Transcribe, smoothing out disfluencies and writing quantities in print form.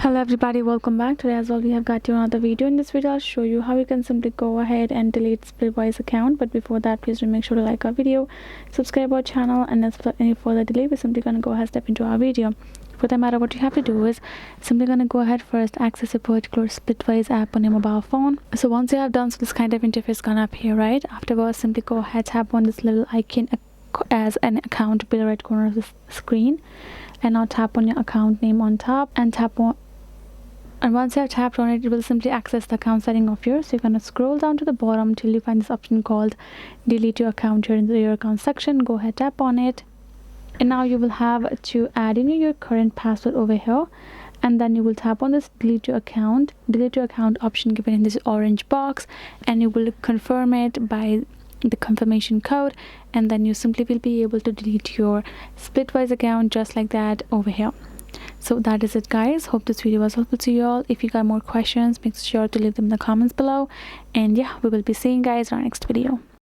Hello everybody, welcome back. Today as well we have got you another video. In this video I'll show you how you can simply go ahead and delete Splitwise account. But before that, please do make sure to like our video, subscribe our channel, and as for any further delay, we're simply going to go ahead and step into our video. For that matter, what you have to do is simply going to go ahead first access a particular Splitwise app on your mobile phone. So once you have done, so this kind of interface gonna appear, right? Afterwards, simply go ahead, tap on this little icon as an account below right corner of the screen, and now tap on your account name on top and tap on. And once you have tapped on it, it will simply access the account setting of yours. So you're going to scroll down to the bottom till you find this option called delete your account here in the your account section. Go ahead, tap on it, and now you will have to add in your current password over here, and then you will tap on this delete your account option given in this orange box, and you will confirm it by the confirmation code, and then you simply will be able to delete your Splitwise account just like that over here. So that is it, guys. Hope this video was helpful to you all. If you got more questions, make sure to leave them in the comments below, and yeah, we will be seeing you guys in our next video.